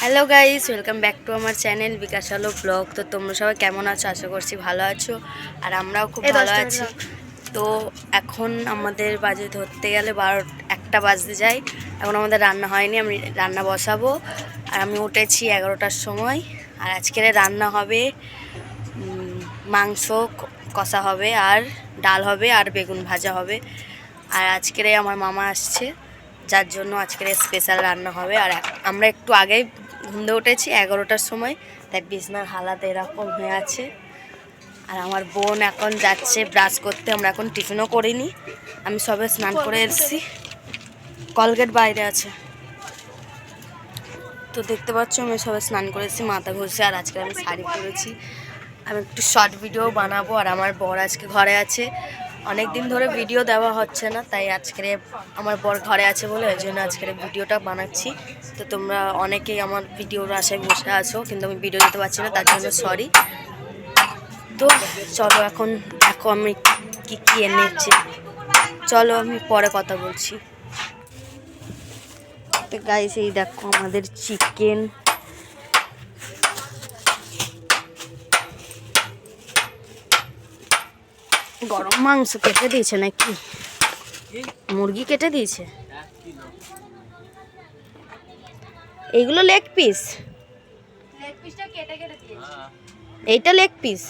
Hello guys, welcome back to আমার channel বিকাশ আলো blog. তো তোমরা সবাই কেমন আছো? আশা করছি ভালো আছো, আর আমরাও খুব ভালো আছি। তো এখন আমাদের বাজে ধরতে গেলে 1টা বাজতে যাই। এখন আমাদের রান্না হয়নি, আমি রান্না বসাবো। আর আমি উঠেছি 11টার সময়। আর আজকের রান্না হবে মাংস কষা হবে, আর ডাল হবে, আর বেগুন ভাজা হবে। আর আজকের আমার মামা আসছে, যার জন্য আজকের স্পেশাল রান্না হবে। আর আমরা একটু আগেই ঘুম দিয়ে উঠেছি 11টার সময়, তাই বিছনার হালাত এরকম হয়ে আছে। আর আমার বোন এখন যাচ্ছে ব্রাশ করতে, আমরা এখন টিফিনও করিনি। আমি সবে স্নান করে এসেছি, কলগেট বাইরে আছে। তো দেখতে পাচ্ছ আমি সবে স্নান করেছি, মাথা ঘষে। আর আজকে আমি শাড়ি পরেছি। আমি একটু শর্ট ভিডিও বানাবো। আর আমার বর আজকে ঘরে আছে, অনেক দিন ধরে ভিডিও দেওয়া হচ্ছে না, তাই আজকে আমার বর ঘরে আছে বলে ওই জন্য আজকের ভিডিওটা বানাচ্ছি। তো তোমরা অনেকেই আমার ভিডিওর আশায় বসে আছো, কিন্তু আমি ভিডিও দিতে পারছি না, তার জন্য সরি। তো চলো এখন দেখো আমি কি কি এনেছি। চলো আমি পরে কথা বলছি। তো গাইস, এই দেখো আমাদের চিকেন, গরম মাংস কেটে দিয়েছে নাকি, মুরগি কেটে দিয়েছে। এইগুলো লেগ পিস, এইটা লেগ পিস।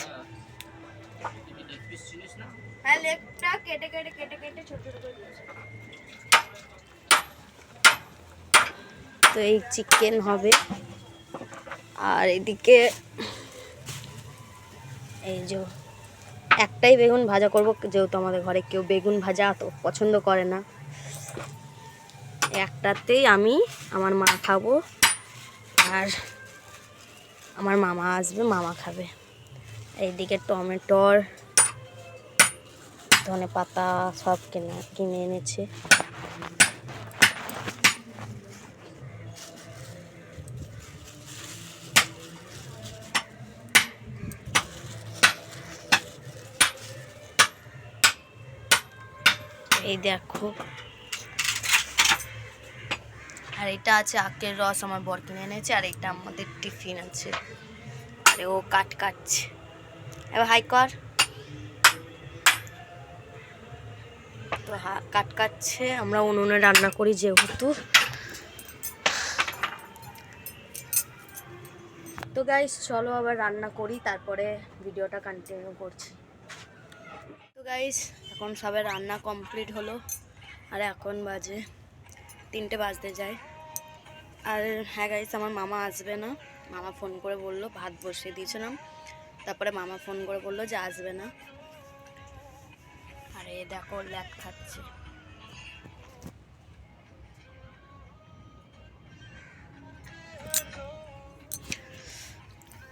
তো এই চিকেন হবে। আর এদিকে এই যে একটাই বেগুন ভাজা করব, যেহেতু আমাদের ঘরে কেউ বেগুন ভাজা তো পছন্দ করে না। একটাতেই আমি আমার মা খাবো, আর আমার মামা আসবে, মামা খাবে। এইদিকে টমেটোর ধনে পাতা সব কিনে এনেছে। এই দেখো, আর এটা আছে আখের রস, আমার বর কিনে এনেছে। আর এটা আমাদের টিফিন আছে। আরে ও কাটছে, এবার হাই কর। তো কাটছে, আমরা উনুনে রান্না করি যেহেতু। তো গাইস চলো আবার রান্না করি, তারপরে ভিডিওটা কন্টিনিউ করছি। তো গাইস এখন সবে রান্না কমপ্লিট হলো, আর এখন বাজে 3টে বাজতে যায়। আর হ্যাঁ গাইস, আমার মামা আসবে না। মামা ফোন করে বললো, ভাত বসিয়ে দিয়েছিলাম, তারপরে মামা ফোন করে বললো যে আসবে না। আর এই দেখো ল্যাট খাচ্ছে।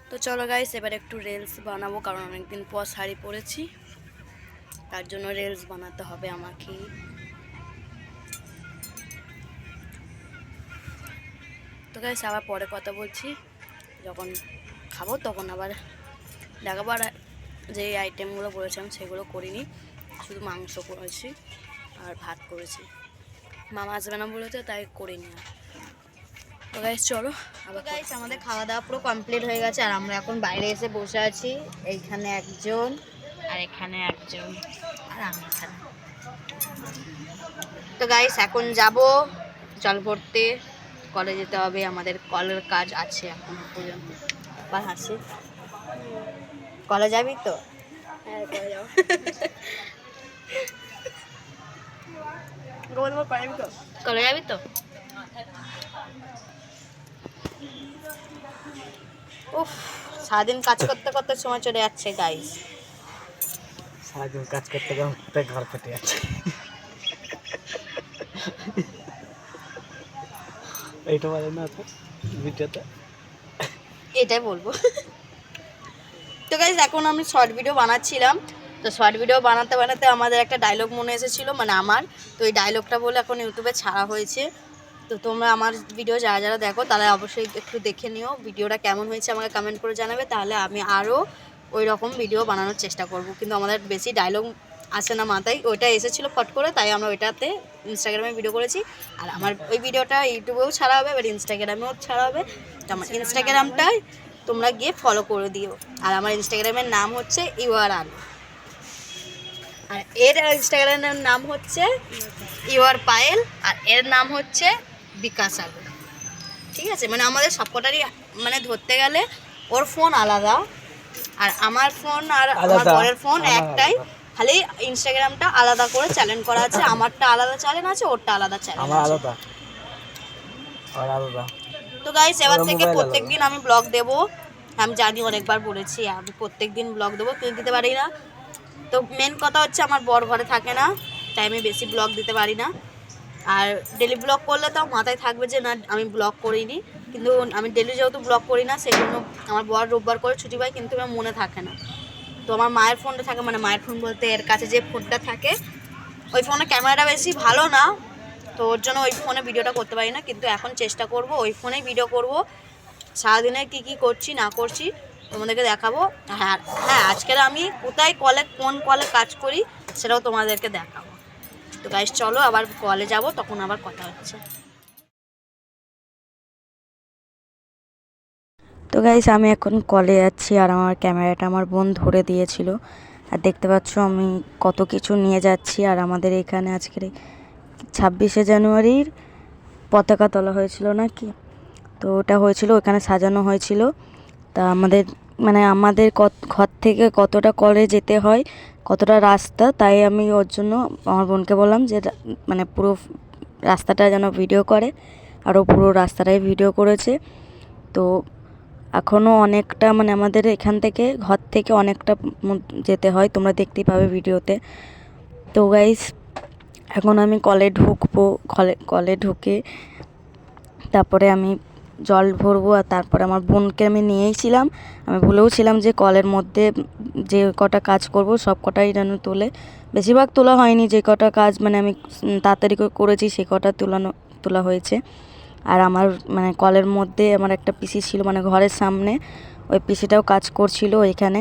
তো চলো গাইস এবার একটু রিলস বানাবো, কারণ অনেকদিন পর শাড়ি পরেছি, তার জন্য রিলস বানাতে হবে আমাকে। তো গাইস আবার পরে কথা বলছি, যখন খাবো তখন আবার দেখাবো। আর যে আইটেমগুলো বলেছিলাম সেগুলো করিনি, শুধু মাংস করেছি আর ভাত করেছি। মামা আসবে না বলেছে তাই করিনি। তো গাইস চলো আবার। গাইস আমাদের খাওয়া দাওয়া পুরো কমপ্লিট হয়ে গেছে, আর আমরা এখন বাইরে এসে বসে আছি। এইখানে একজন, আর এখানে একজন, আর আমি এখানে। তো গাইস এখন যাব জল ভরতে, কলে যেতে হবে, আমাদের কলের কাজ আছে এখনো পর্যন্ত। আবার হাসি, কলে যাবি তো? হ্যাঁ কলে যাবো। কলে যাবি তো? উফ, সারাদিন কাজ করতে করতে সময় চলে যাচ্ছে গাইস। সারাদিন কাজ করতে করতে ঘর ফেটে যাচ্ছে। এইটা বলে না তো ভিডিওতে, এটাই বলবো। তো গাইস এখন আমি শর্ট ভিডিও বানাচ্ছিলাম। তো শর্ট ভিডিও বানাতে বানাতে আমাদের একটা ডায়লগ মনে এসেছিলো, মানে আমার। তো এই ডায়লগটা বলে এখন ইউটিউবে ছাড়া হয়েছে। তো তোমরা আমার ভিডিও যারা যারা দেখো তারা অবশ্যই একটু দেখে নিও, ভিডিওটা কেমন হয়েছে আমাকে কমেন্ট করে জানাবে, তাহলে আমি আরও ওই রকম ভিডিও বানানোর চেষ্টা করব। কিন্তু আমাদের বেশি ডায়লগ আসে না মাথায়, ওইটা এসেছিলো ফট করে, তাই আমরা ওইটাতে ইনস্টাগ্রামে ভিডিও করেছি। আর আমার ওই ভিডিওটা ইউটিউবেও ছাড়া হবে, এবার ইনস্টাগ্রামেও ছাড়া হবে। তো আমার ইনস্টাগ্রামটাই তোমরা গিয়ে ফলো করে দিও। আর আমার ইনস্টাগ্রামের নাম হচ্ছে ইউআর আলু, আর এর ইনস্টাগ্রামের নাম হচ্ছে ইউআর পায়েল, আর এর নাম হচ্ছে বিকাশ আলু। ঠিক আছে, মানে আমাদের সবকটারই মানে ধরতে গেলে ওর ফোন আলাদা, আর আমার ফোন আর আমার বরের ফোন একটাই, খালি ইনস্টাগ্রামটা আলাদা করে চ্যানেল করা আছে। আমারটা আলাদা চ্যানেল আছে, ওরটা আলাদা চ্যানেল আছে। তো গাইস এবার থেকে প্রত্যেকদিন আমি ব্লগ দেবো। আমি জানি অনেকবার বলেছি আমি প্রত্যেকদিন ব্লগ দেবো, কিন্তু দিতে পারি না। তো মেন কথা হচ্ছে আমার বর ঘরে থাকে না, তাই আমি বেশি ব্লগ দিতে পারি না। আর ডেলি ব্লগ করলে তাও মাথায় থাকবে যে না আমি ব্লগ করিনি, কিন্তু আমি ডেলি যেহেতু ব্লগ করি না সেই জন্য আমার বর রোববার করে ছুটি পাই, কিন্তু আমার মনে থাকে না। তো আমার মায়ের ফোনটা থাকে, মানে মায়ের ফোন বলতে এর কাছে যে ফোনটা থাকে ওই ফোনে ক্যামেরাটা বেশি ভালো না, তো ওর জন্য ওই ফোনে ভিডিওটা করতে পারি না। কিন্তু এখন চেষ্টা করব ওই ফোনেই ভিডিও করব, সারাদিনে কী কী করছি না করছি তোমাদেরকে দেখাবো। হ্যাঁ হ্যাঁ, আজকের আমি কোথায় কোন কলে কাজ করি সেটাও তোমাদেরকে দেখাবো। তো গাইস চলো আবার কলে যাব, তখন আবার কথা হচ্ছে। তো গাইস আমি এখন কলে যাচ্ছি, আর আমার ক্যামেরাটা আমার বোন ধরে দিয়েছিল। আর দেখতে পাচ্ছ আমি কত কিছু নিয়ে যাচ্ছি। আর আমাদের এখানে আজকের 26শে জানুয়ারির পতাকা তোলা হয়েছিল নাকি, তো ওটা হয়েছিল, ওখানে সাজানো হয়েছিল। তা আমাদের ঘর থেকে কতটা কলে যেতে হয়, কতটা রাস্তা, তাই আমি ওর জন্য আমার বোনকে বললাম যে মানে পুরো রাস্তাটা যেন ভিডিও করে, আর ও পুরো রাস্তাটাই ভিডিও করেছে। তো এখনও অনেকটা মানে আমাদের এখান থেকে ঘর থেকে অনেকটা যেতে হয়, তোমরা দেখতেই পাবে ভিডিওতে। তো গাইস এখন আমি কলে ঢুকবো, কলে ঢুকে তারপরে আমি জল ভরবো। আর তারপরে আমার বোনকে আমি নিয়েইছিলাম, আমি ভুলেও ছিলাম যে কলের মধ্যে যে কটা কাজ করব সব কটাই যেন তোলে। বেশিরভাগ তোলা হয়নি, যে কটা কাজ মানে আমি তাড়াতাড়ি করে করেছি সে কটা তোলা হয়েছে। আর আমার মানে কলের মধ্যে আমার একটা পিসি ছিল, মানে ঘরের সামনে, ওই পিসিটাও কাজ করছিল এখানে।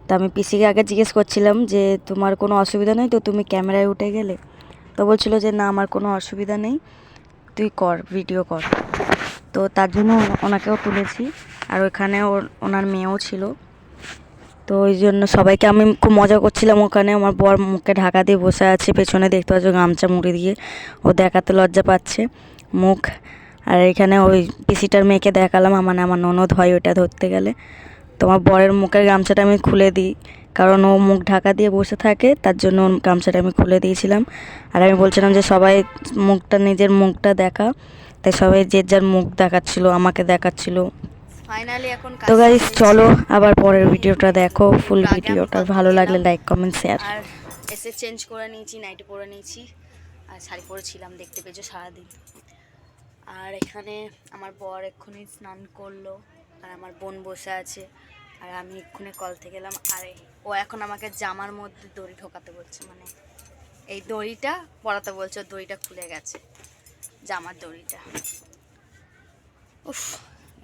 তো আমি পিসিকে আগে জিজ্ঞেস করছিলাম যে তোমার কোনো অসুবিধা নেই তো, তুমি ক্যামেরায় উঠে গেলে? তো বলছিল যে না আমার কোনো অসুবিধা নেই, তুই কর, ভিডিও কর। তো তার জন্য ওনাকেও তুলেছি, আর ওখানে ওনার মেয়েও ছিল। তো ওই জন্য সবাইকে আমি খুব মজা করছিলাম ওখানে। আমার বর মুখে ঢাকা দিয়ে বসে আছে, পেছনে দেখতে পাচ্ছ গামছা মুড়ি দিয়ে, ও দেখাতে লজ্জা পাচ্ছে মুখ। আর এখানে ওই পিসিটার মেয়েকে দেখালাম, আমার ননদ হয় ওটা ধরতে গেলে। তো আমার বরের মুখের গামছাটা আমি খুলে দিই, কারণ ও মুখ ঢাকা দিয়ে বসে থাকে, তার জন্য ওর গামছাটা আমি খুলে দিয়েছিলাম। আর আমি বলছিলাম যে সবাই নিজের মুখটা দেখা, তাই সবাই যে যার মুখ দেখাচ্ছিল, আমাকে দেখাচ্ছিল। ফাইনালি এখন তো গাইস চলো আবার পরের ভিডিওটা দেখো, ফুল ভিডিওটা ভালো লাগলে লাইক কমেন্ট শেয়ার। আর এসে চেঞ্জ করে নিয়েছি, নাইটি পরে নিয়েছি, আর শাড়ি পরেছিলাম দেখতে পেয়েছো সারাদিন। আর এখানে আমার বর এক্ষুনি স্নান করলো, আর আমার বোন বসে আছে, আর আমি এক্ষুনি কল থেকে গেলাম। আর ও এখন আমাকে জামার মধ্যে দড়ি ঢোকাতে বলছে, মানে এই দড়িটা পরাতে বলছে, দড়িটা খুলে গেছে, জামার দড়িটা। উফ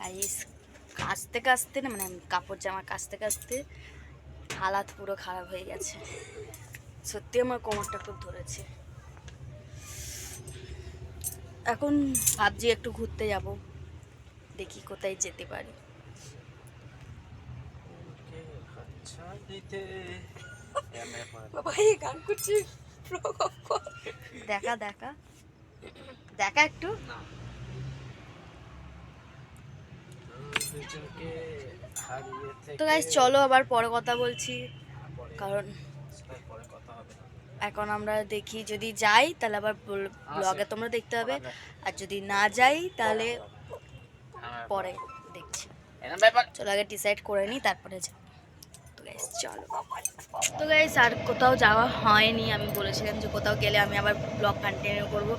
গাইস, কাচতে কাচতে না, মানে কাপড় জামা কাচতে কাচতে হালাত পুরো খারাপ হয়ে গেছে। সত্যি আমার কোমরটা খুব ধরেছে। এখন ভাবছি একটু ঘুরতে যাব, দেখি কোথায় যেতে পারি। দেখা দেখা দেখা একটু। তো গাইস চলো আবার পরে কথা বলছি, কারণ এখন আমরা দেখি যদি যাই তাহলে আবার ব্লগে তোমরা দেখতে হবে, আর যদি না যাই তাহলে পরে দেখছি। চলো আগে ডিসাইড করে নিই তারপরে যাই। তো গাইস চলো। তো গাইস আর কোথাও যাওয়া হয়নি, আমি বলেছিলাম যে কোথাও গেলে আমি আবার ব্লগ কন্টিনিউ করব।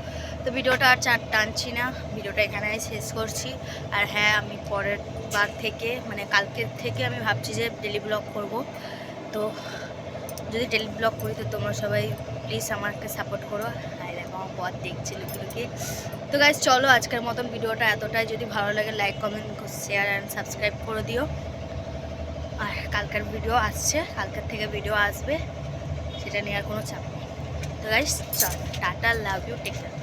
তো ভিডিওটা আর টানছি না, ভিডিওটা এখানে শেষ করছি। আর হ্যাঁ, আমি পরের বার থেকে মানে কালকের থেকে আমি ভাবছি যে ডেলি ব্লগ করব। তো যদি ডেলি ব্লগ করি তো তোমরা সবাই প্লিজ আমাকে সাপোর্ট করো। আর দেখো আমার বর দেখছে লুকি। তো গাইস চলো আজকের মতন ভিডিওটা এতটাই। যদি ভালো লাগে like comment share and subscribe করে দিও। আর কালকের ভিডিও আসছে, কালকের থেকে ভিডিও আসবে, সেটা এটা নিয়ে আর কোনো চাপ নেই। তো গাইস চল, tata, love you, take care.